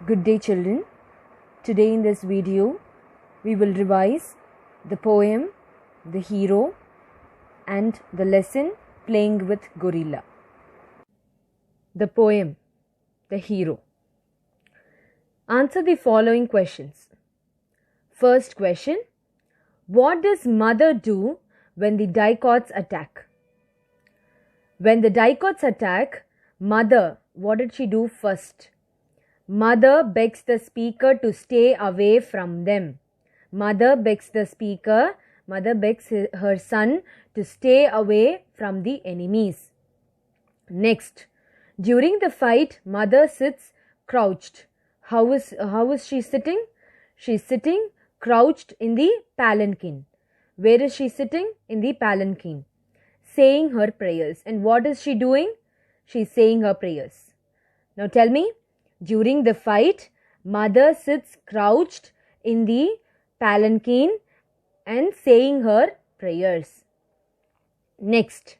Good day, children. Today in this video, we will revise the poem, The Hero, and the lesson Playing with Gorilla. The poem, The Hero. Answer the following questions. First question, what does mother do when the dicots attack? When the dicots attack, mother, what did she do first? Mother begs the speaker to stay away from them. Mother begs her son to stay away from the enemies. Next, during the fight, mother sits crouched. How is she sitting? She is sitting crouched in the palanquin. Where is she sitting? In the palanquin, saying her prayers. And what is she doing? She is saying her prayers. Now tell me, during the fight, mother sits crouched in the palanquin and saying her prayers. Next,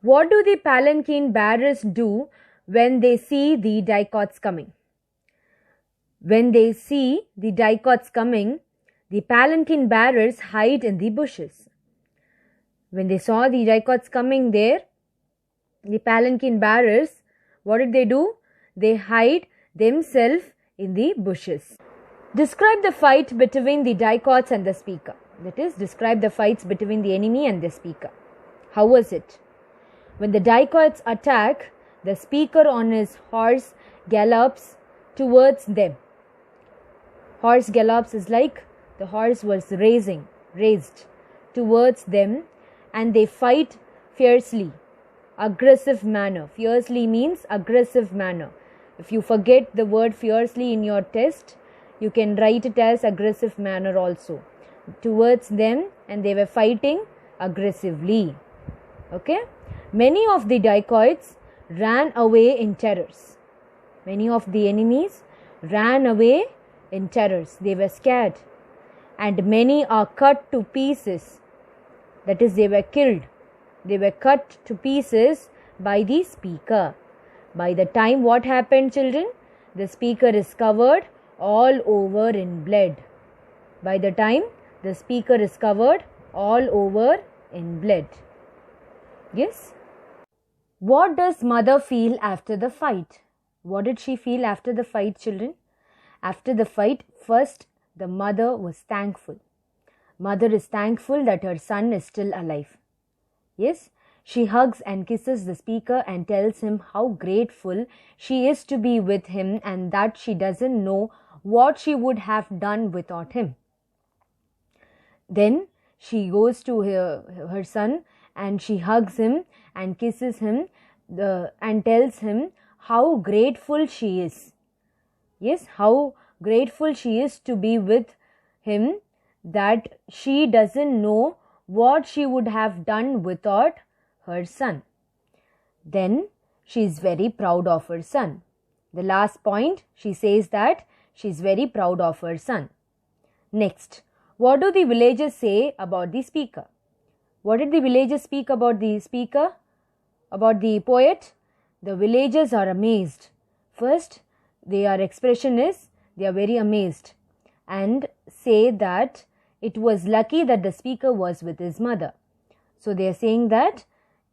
what do the palanquin bearers do when they see the dicots coming? When they see the dicots coming, the palanquin bearers hide in the bushes. When they saw the dicots coming there, the palanquin bearers, what did they do? They hide themselves in the bushes. Describe the fight between the dicots and the speaker. That is, describe the fights between the enemy and the speaker. How was it? When the dicots attack, the speaker on his horse gallops towards them. Horse gallops is like the horse was raised towards them, and they fight fiercely, aggressive manner. Fiercely means aggressive manner. If you forget the word fiercely in your test, you can write it as aggressive manner also. Towards them, and they were fighting aggressively. Okay? Many of the dicots ran away in terrors. Many of the enemies ran away in terrors. They were scared. And many are cut to pieces. That is, they were killed. They were cut to pieces by the speaker. By the time what happened, children? The speaker is covered all over in blood. By the time the speaker is covered all over in blood. Yes? What does mother feel after the fight? What did she feel after the fight, children? After the fight, first the mother was thankful. Mother is thankful that her son is still alive. Yes? She hugs and kisses the speaker and tells him how grateful she is to be with him and that she doesn't know what she would have done without him. Then she goes to her son and she hugs him and kisses him and tells him how grateful she is. Yes, how grateful she is to be with him, that she doesn't know what she would have done without her son. Then she is very proud of her son. The last point, she says that she is very proud of her son. Next, what do the villagers say about the speaker? What did the villagers speak about the speaker? About the poet? The villagers are amazed. First, their expression is they are very amazed and say that it was lucky that the speaker was with his mother. So they are saying that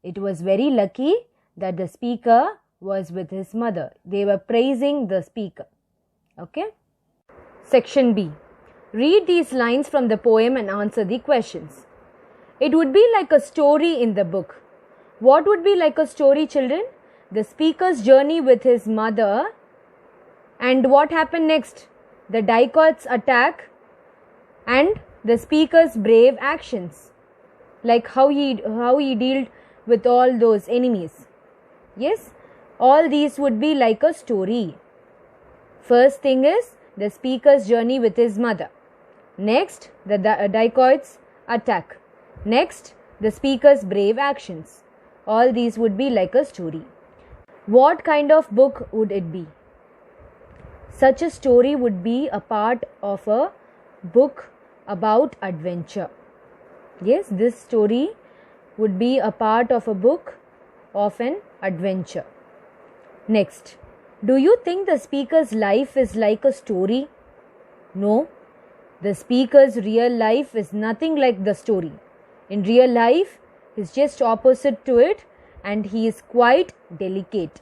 it was very lucky that the speaker was with his mother. They were praising the speaker. Okay? Section B. Read these lines from the poem and answer the questions. It would be like a story in the book. What would be like a story, children? The speaker's journey with his mother. And what happened next? The dicots attack and the speaker's brave actions. Like how he dealt with all those enemies. Yes, all these would be like a story. First thing is the speaker's journey with his mother. Next, the dicots attack. Next, the speaker's brave actions. All these would be like a story. What kind of book would it be? Such a story would be a part of a book about adventure. Yes, this story would be a part of a book of an adventure. Next, Do you think the speaker's life is like a story? No. The speaker's real life is nothing like the story. In real life, he's just opposite to it, and he is quite delicate.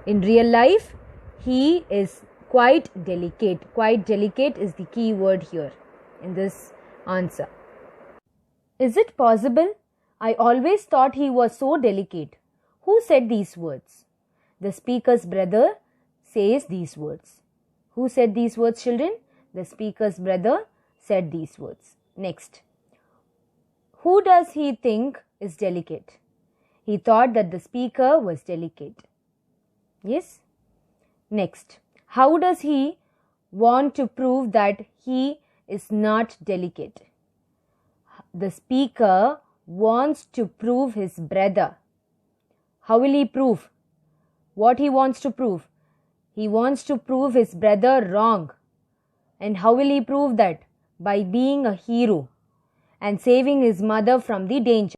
In real life, he is quite delicate. Quite delicate is the key word here in this answer. Is it possible? I always thought he was so delicate. Who said these words? The speaker's brother says these words. Who said these words, children? The speaker's brother said these words. Next. Who does he think is delicate? He thought that the speaker was delicate. Yes? Next. How does he want to prove that he is not delicate? The speaker wants to prove his brother. How will he prove? What he wants to prove? He wants to prove his brother wrong. And how will he prove that? By being a hero and saving his mother from the danger.